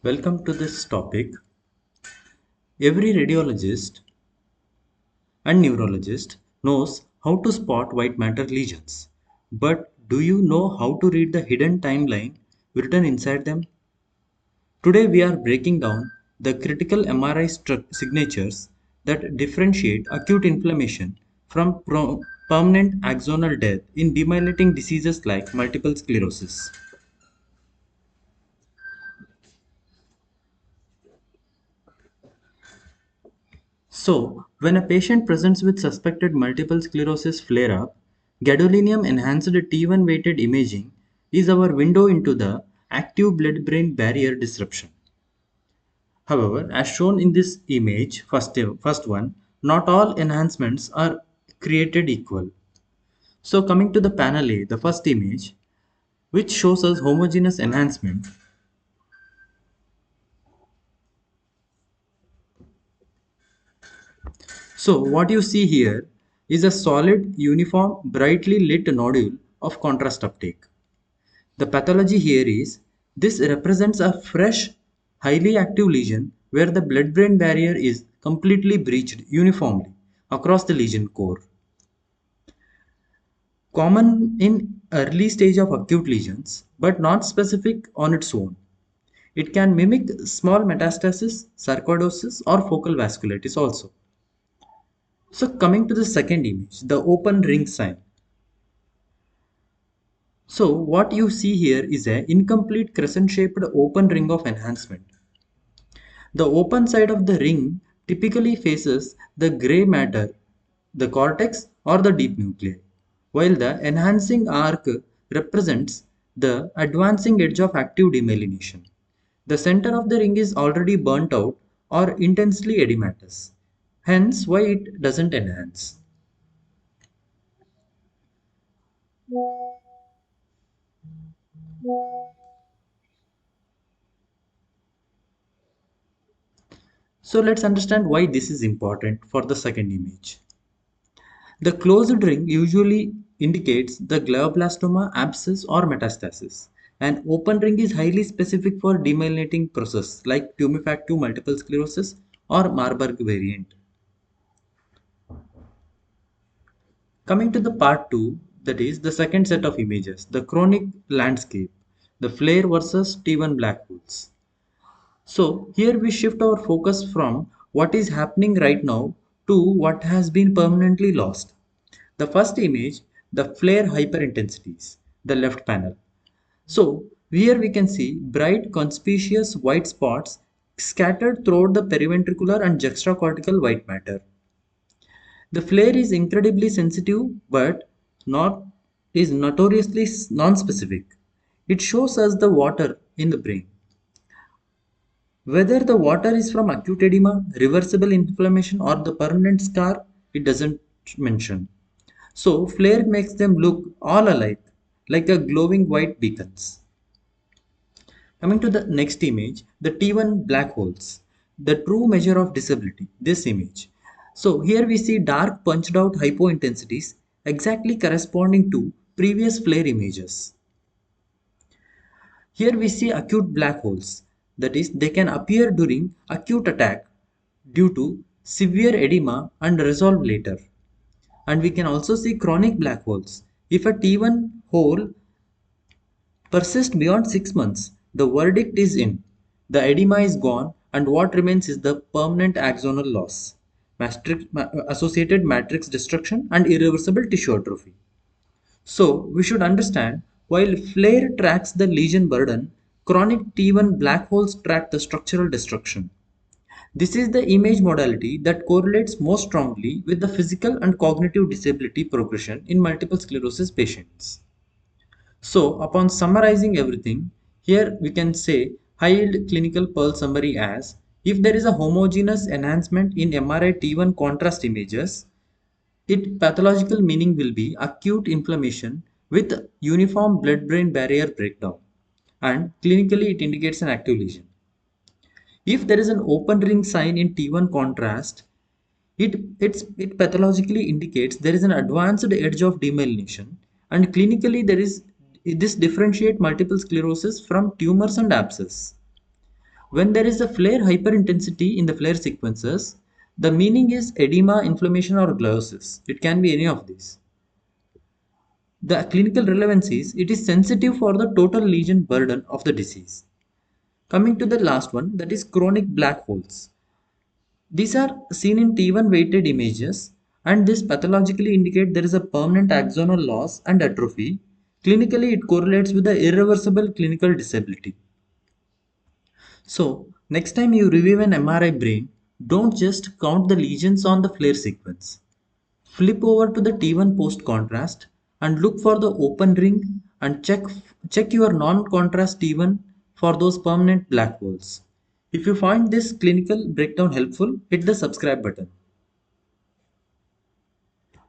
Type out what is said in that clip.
Welcome to this topic. Every radiologist and neurologist knows how to spot white matter lesions. But do you know how to read the hidden timeline written inside them? Today we are breaking down the critical MRI signatures that differentiate acute inflammation from permanent axonal death in demyelinating diseases like multiple sclerosis. So, when a patient presents with suspected multiple sclerosis flare up, gadolinium enhanced T1 weighted imaging is our window into the active blood brain barrier disruption. However, as shown in this image, first one, not all enhancements are created equal. So, coming to the panel A, the first image, which shows us homogeneous enhancement. So, what you see here is a solid, uniform, brightly lit nodule of contrast uptake. The pathology here is this represents a fresh, highly active lesion where the blood-brain barrier is completely breached uniformly across the lesion core. Common in early stage of acute lesions, but not specific on its own. It can mimic small metastasis, sarcoidosis, or focal vasculitis also. So coming to the second image, the open ring sign. So what you see here is an incomplete crescent-shaped open ring of enhancement. The open side of the ring typically faces the gray matter, the cortex or the deep nuclei, while the enhancing arc represents the advancing edge of active demyelination. The center of the ring is already burnt out or intensely edematous, hence why it doesn't enhance. So let's understand why this is important for the second image. The closed ring usually indicates the glioblastoma, abscess or metastasis. An open ring is highly specific for demyelinating process like tumefactive multiple sclerosis or Marburg variant. Coming to the part 2, that is the second set of images, the chronic landscape, the FLAIR versus T1 black holes. So here we shift our focus from what is happening right now to what has been permanently lost. The first image, the FLAIR hyperintensities, the left panel. So here we can see bright conspicuous white spots scattered throughout the periventricular and juxtacortical white matter. The FLAIR is incredibly sensitive but not is notoriously non-specific. It shows us the water in the brain. Whether the water is from acute edema, reversible inflammation, or the permanent scar, it doesn't mention. So, flare makes them look all alike, like a glowing white beacons. Coming to the next image, the T1 black holes, the true measure of disability, this image. So, here we see dark punched out hypointensities exactly corresponding to previous flare images. Here we see acute black holes, that is, they can appear during acute attack due to severe edema and resolve later. And we can also see chronic black holes. If a T1 hole persists beyond 6 months, the verdict is in. The edema is gone and what remains is the permanent axonal loss, associated matrix destruction and irreversible tissue atrophy. So, we should understand while FLAIR tracks the lesion burden, chronic T1 black holes track the structural destruction. This is the image modality that correlates most strongly with the physical and cognitive disability progression in multiple sclerosis patients. So, upon summarizing everything, here we can say high-yield clinical pearl summary as if there is a homogeneous enhancement in MRI T1 contrast images, its pathological meaning will be acute inflammation with uniform blood-brain barrier breakdown, and clinically it indicates an active lesion. If there is an open ring sign in T1 contrast, it pathologically indicates there is an advanced edge of demyelination, and clinically this differentiate multiple sclerosis from tumors and abscess. When there is a FLAIR hyperintensity in the FLAIR sequences, the meaning is edema, inflammation, or gliosis. It can be any of these. The clinical relevance is it is sensitive for the total lesion burden of the disease. Coming to the last one, that is chronic black holes. These are seen in T1 weighted images, and this pathologically indicate there is a permanent axonal loss and atrophy. Clinically, it correlates with the irreversible clinical disability. So, next time you review an MRI brain, don't just count the lesions on the FLAIR sequence. Flip over to the T1 post contrast and look for the open ring and check your non-contrast T1 for those permanent black holes. If you find this clinical breakdown helpful, hit the subscribe button.